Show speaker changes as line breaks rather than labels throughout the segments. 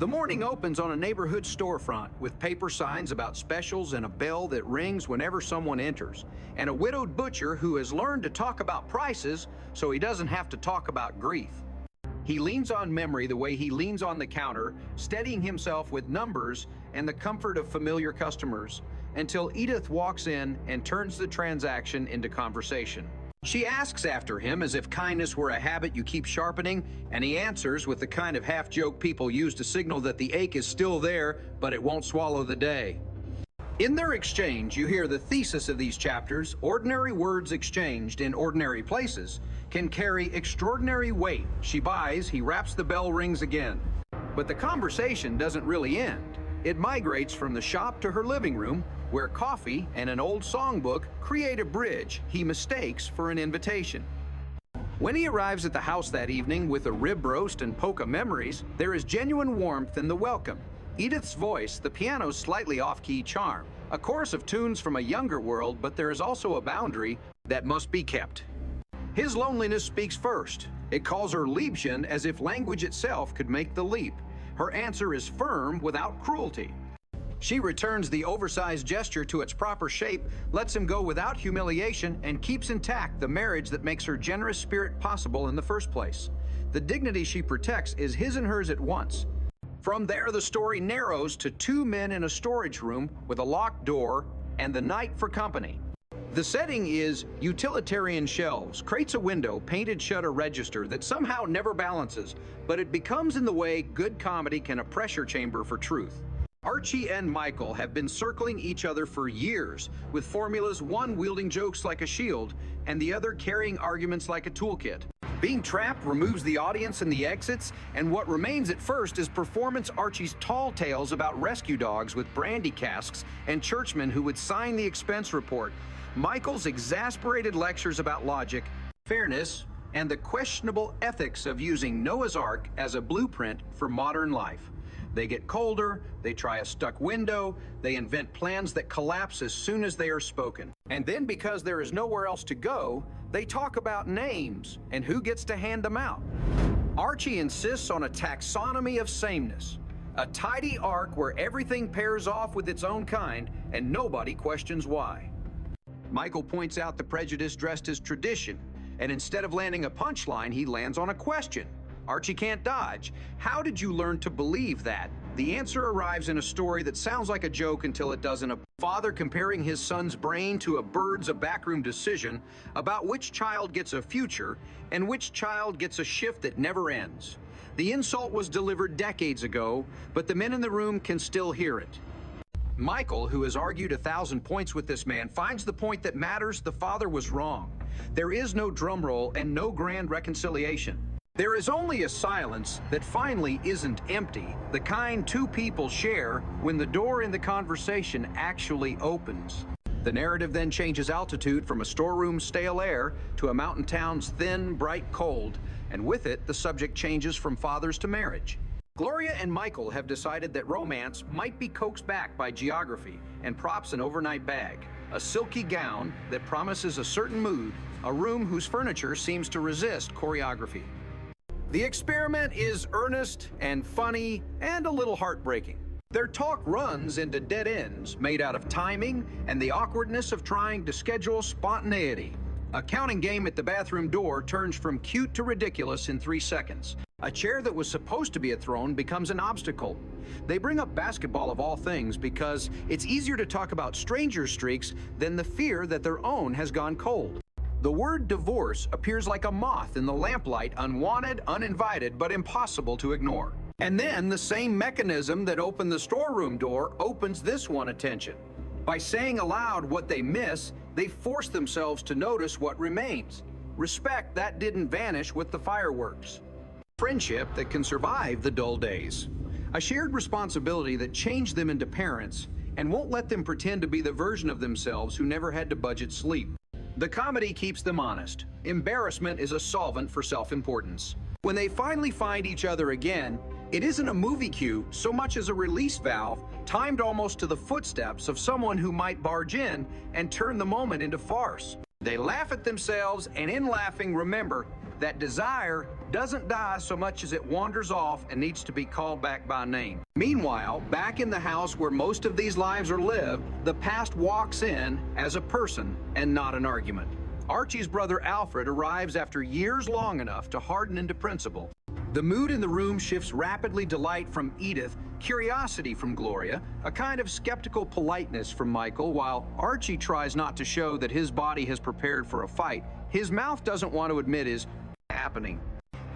The morning opens on a neighborhood storefront with paper signs about specials and a bell that rings whenever someone enters, and a widowed butcher who has learned to talk about prices so he doesn't have to talk about grief. He leans on memory the way he leans on the counter, steadying himself with numbers and the comfort of familiar customers, until Edith walks in and turns the transaction into conversation. She asks after him as if kindness were a habit you keep sharpening, and he answers with the kind of half-joke people use to signal that the ache is still there, but it won't swallow the day. In their exchange, you hear the thesis of these chapters: ordinary words exchanged in ordinary places can carry extraordinary weight. She buys, he raps, the bell rings again. But the conversation doesn't really end. It migrates from the shop to her living room, where coffee and an old songbook create a bridge he mistakes for an invitation. When he arrives at the house that evening with a rib roast and polka memories, there is genuine warmth in the welcome. Edith's voice, the piano's slightly off-key charm, a chorus of tunes from a younger world, but there is also a boundary that must be kept. His loneliness speaks first. It calls her Liebchen as if language itself could make the leap. Her answer is firm without cruelty. She returns the oversized gesture to its proper shape, lets him go without humiliation, and keeps intact the marriage that makes her generous spirit possible in the first place. The dignity she protects is his and hers at once. From there, the story narrows to two men in a storage room with a locked door and the night for company. The setting is utilitarian shelves, crates a window, painted shut, a register that somehow never balances, but it becomes in the way good comedy can, a pressure chamber for truth. Archie and Michael have been circling each other for years, with formulas, one wielding jokes like a shield and the other carrying arguments like a toolkit. Being trapped removes the audience and the exits, and what remains at first is performance Archie's tall tales about rescue dogs with brandy casks and churchmen who would sign the expense report, Michael's exasperated lectures about logic, fairness, and the questionable ethics of using Noah's Ark as a blueprint for modern life. They get colder, they try a stuck window, they invent plans that collapse as soon as they are spoken. And then, because there is nowhere else to go, they talk about names and who gets to hand them out. Archie insists on a taxonomy of sameness, a tidy arc where everything pairs off with its own kind and nobody questions why. Michael points out the prejudice dressed as tradition, and instead of landing a punchline, he lands on a question. Archie can't dodge. How did you learn to believe that? The answer arrives in a story that sounds like a joke until it doesn't. A father comparing his son's brain to a bird's, a backroom decision about which child gets a future and which child gets a shift that never ends. The insult was delivered decades ago, but the men in the room can still hear it. Michael, who has argued 1,000 points with this man, finds the point that matters: the father was wrong. There is no drum roll and no grand reconciliation. There is only a silence that finally isn't empty, the kind two people share when the door in the conversation actually opens. The narrative then changes altitude from a storeroom's stale air to a mountain town's thin, bright cold, and with it, the subject changes from fathers to marriage. Gloria and Michael have decided that romance might be coaxed back by geography and props an overnight bag, a silky gown that promises a certain mood, a room whose furniture seems to resist choreography. The experiment is earnest and funny and a little heartbreaking. Their talk runs into dead ends made out of timing and the awkwardness of trying to schedule spontaneity. A counting game at the bathroom door turns from cute to ridiculous in 3 seconds. A chair that was supposed to be a throne becomes an obstacle. They bring up basketball of all things because it's easier to talk about stranger streaks than the fear that their own has gone cold. The word divorce appears like a moth in the lamplight, unwanted, uninvited, but impossible to ignore. And then the same mechanism that opened the storeroom door opens this one attention. By saying aloud what they miss, they force themselves to notice what remains. Respect that didn't vanish with the fireworks. Friendship that can survive the dull days. A shared responsibility that changed them into parents and won't let them pretend to be the version of themselves who never had to budget sleep. The comedy keeps them honest. Embarrassment is a solvent for self-importance. When they finally find each other again, it isn't a movie cue so much as a release valve, timed almost to the footsteps of someone who might barge in and turn the moment into farce. They laugh at themselves, and in laughing, remember That desire doesn't die so much as it wanders off and needs to be called back by name. Meanwhile, back in the house where most of these lives are lived, the past walks in as a person and not an argument. Archie's brother Alfred arrives after years long enough to harden into principle. The mood in the room shifts rapidly: delight from Edith, curiosity from Gloria, a kind of skeptical politeness from Michael, while Archie tries not to show that his body has prepared for a fight. His mouth doesn't want to admit is happening.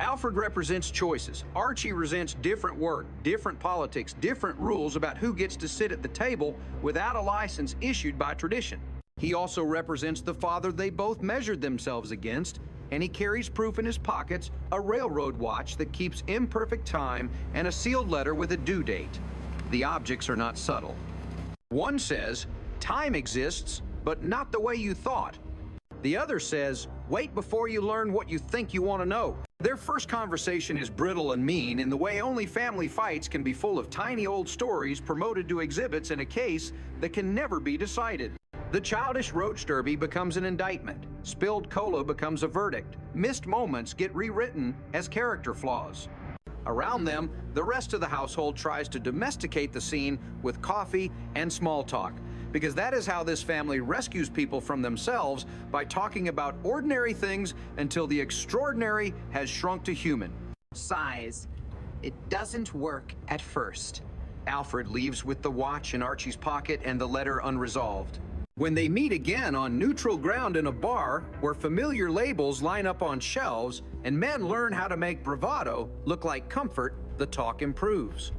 Alfred represents choices. Archie resents different work, different politics, different rules about who gets to sit at the table without a license issued by tradition. He also represents the father they both measured themselves against, and he carries proof in his pockets: a railroad watch that keeps imperfect time and a sealed letter with a due date. The objects are not subtle. One says, time exists, but not the way you thought. The other says, wait before you learn what you think you want to know. Their first conversation is brittle and mean in the way only family fights can be, full of tiny old stories promoted to exhibits in a case that can never be decided. The childish roach derby becomes an indictment. Spilled cola becomes a verdict. Missed moments get rewritten as character flaws. Around them, the rest of the household tries to domesticate the scene with coffee and small talk, because that is how this family rescues people from themselves, by talking about ordinary things until the extraordinary has shrunk to human.
Sighs. It doesn't work at first.
Alfred leaves with the watch in Archie's pocket and the letter unresolved. When they meet again on neutral ground in a bar where familiar labels line up on shelves and men learn how to make bravado look like comfort, the talk improves.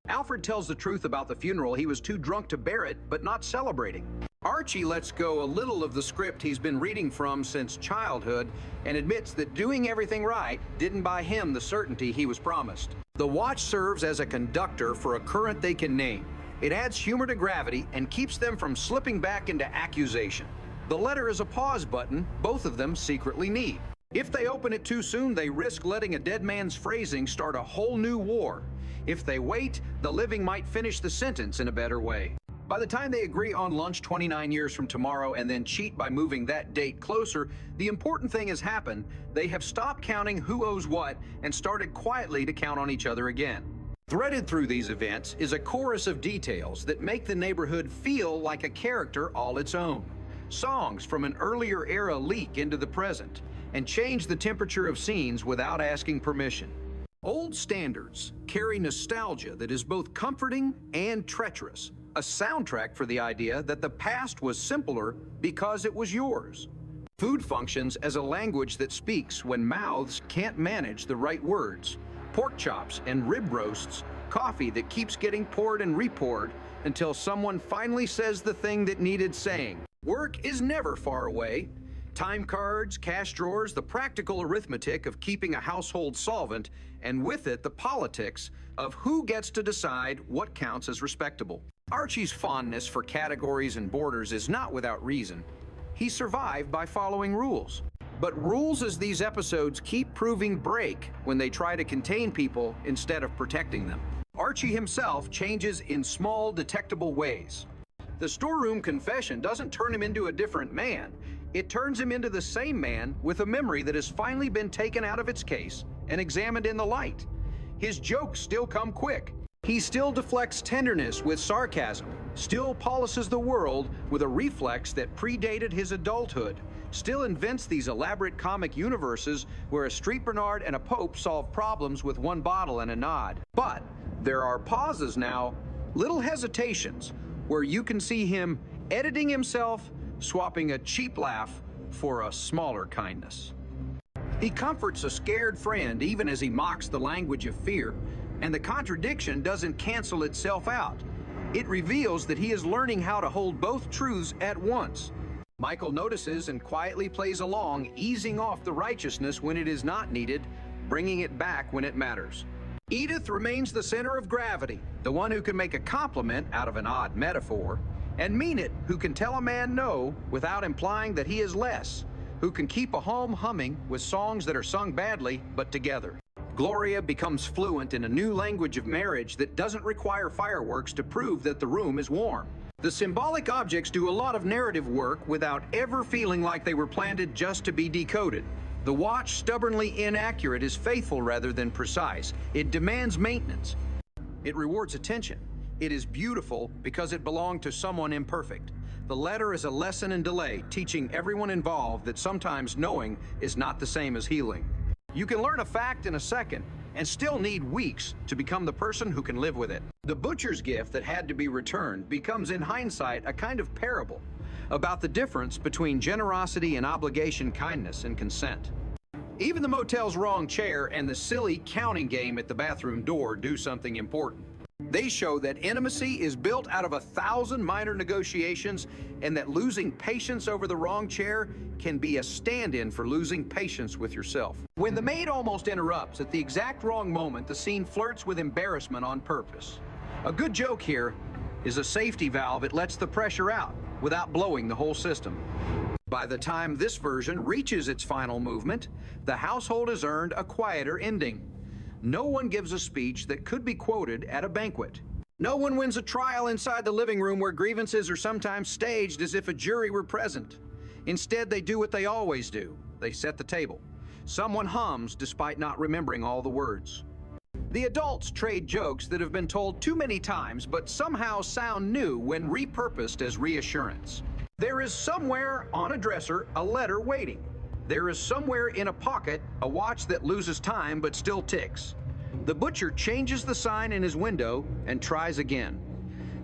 Alfred tells the truth about the funeral. He was too drunk to bear it, but not celebrating. Archie lets go a little of the script he's been reading from since childhood and admits that doing everything right didn't buy him the certainty he was promised. The watch serves as a conductor for a current they can name. It adds humor to gravity and keeps them from slipping back into accusation. The letter is a pause button both of them secretly need. If they open it too soon, they risk letting a dead man's phrasing start a whole new war. If they wait, the living might finish the sentence in a better way. By the time they agree on lunch 29 years from tomorrow and then cheat by moving that date closer, the important thing has happened. They have stopped counting who owes what and started quietly to count on each other again. Threaded through these events is a chorus of details that make the neighborhood feel like a character all its own. Songs from an earlier era leak into the present and change the temperature of scenes without asking permission. Old standards carry nostalgia that is both comforting and treacherous, a soundtrack for the idea that the past was simpler because it was yours. Food functions as a language that speaks when mouths can't manage the right words. Pork chops and rib roasts, coffee that keeps getting poured and repoured until someone finally says the thing that needed saying. Work is never far away. Time cards, cash drawers, the practical arithmetic of keeping a household solvent, and with it the politics of who gets to decide what counts as respectable. Archie's fondness for categories and borders is not without reason. He survived by following rules. But rules, as these episodes keep proving, break when they try to contain people instead of protecting them. Archie himself changes in small, detectable ways. The storeroom confession doesn't turn him into a different man. It turns him into the same man with a memory that has finally been taken out of its case and examined in the light. His jokes still come quick. He still deflects tenderness with sarcasm, still polishes the world with a reflex that predated his adulthood, still invents these elaborate comic universes where a street Bernard and a Pope solve problems with one bottle and a nod. But there are pauses now, little hesitations, where you can see him editing himself, swapping a cheap laugh for a smaller kindness. He comforts a scared friend even as he mocks the language of fear, and the contradiction doesn't cancel itself out. It reveals that he is learning how to hold both truths at once. Michael notices and quietly plays along, easing off the righteousness when it is not needed, bringing it back when it matters. Edith remains the center of gravity, the one who can make a compliment out of an odd metaphor, and mean it, who can tell a man no without implying that he is less, who can keep a home humming with songs that are sung badly but together. Gloria becomes fluent in a new language of marriage that doesn't require fireworks to prove that the room is warm. The symbolic objects do a lot of narrative work without ever feeling like they were planted just to be decoded. The watch, stubbornly inaccurate, is faithful rather than precise. It demands maintenance. It rewards attention. It is beautiful because it belonged to someone imperfect. The letter is a lesson in delay, teaching everyone involved that sometimes knowing is not the same as healing. You can learn a fact in a second and still need weeks to become the person who can live with it. The butcher's gift that had to be returned becomes, in hindsight, a kind of parable about the difference between generosity and obligation, kindness and consent. Even the motel's wrong chair and the silly counting game at the bathroom door do something important. They show that intimacy is built out of 1,000 minor negotiations, and that losing patience over the wrong chair can be a stand-in for losing patience with yourself. When the maid almost interrupts at the exact wrong moment, the scene flirts with embarrassment on purpose. A good joke here is a safety valve. It lets the pressure out without blowing the whole system. By the time this version reaches its final movement, the household has earned a quieter ending. No one gives a speech that could be quoted at a banquet. No one wins a trial inside the living room where grievances are sometimes staged as if a jury were present. Instead, they do what they always do. They set the table. Someone hums despite not remembering all the words. The adults trade jokes that have been told too many times but somehow sound new when repurposed as reassurance. There is somewhere on a dresser a letter waiting. There is somewhere in a pocket a watch that loses time but still ticks. The butcher changes the sign in his window and tries again.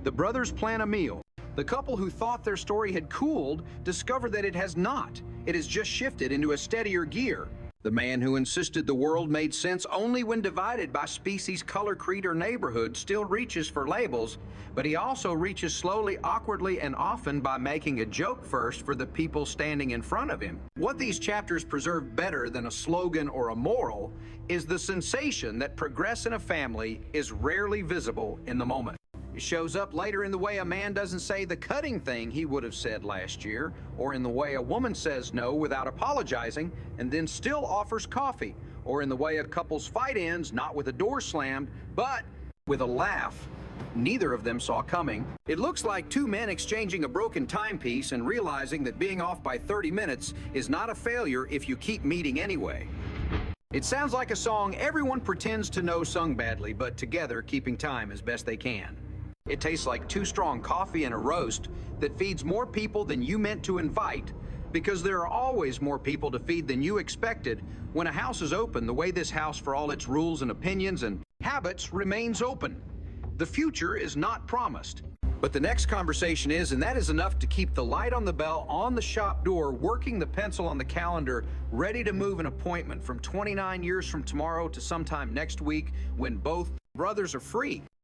The brothers plan a meal. The couple who thought their story had cooled discover that it has not. It has just shifted into a steadier gear. The man who insisted the world made sense only when divided by species, color, creed, or neighborhood still reaches for labels, but he also reaches slowly, awkwardly, and often by making a joke first for the people standing in front of him. What these chapters preserve better than a slogan or a moral is the sensation that progress in a family is rarely visible in the moment. It shows up later in the way a man doesn't say the cutting thing he would have said last year, or in the way a woman says no without apologizing and then still offers coffee, or in the way a couple's fight ends not with a door slammed, but with a laugh neither of them saw coming. It looks like two men exchanging a broken timepiece and realizing that being off by 30 minutes is not a failure if you keep meeting anyway. It sounds like a song everyone pretends to know sung badly, but together keeping time as best they can. It tastes like too strong coffee and a roast that feeds more people than you meant to invite, because there are always more people to feed than you expected when a house is open the way this house, for all its rules and opinions and habits, remains open. The future is not promised, but the next conversation is, and that is enough to keep the light on the bell on the shop door, working the pencil on the calendar, ready to move an appointment from 29 years from tomorrow to sometime next week when both brothers are free.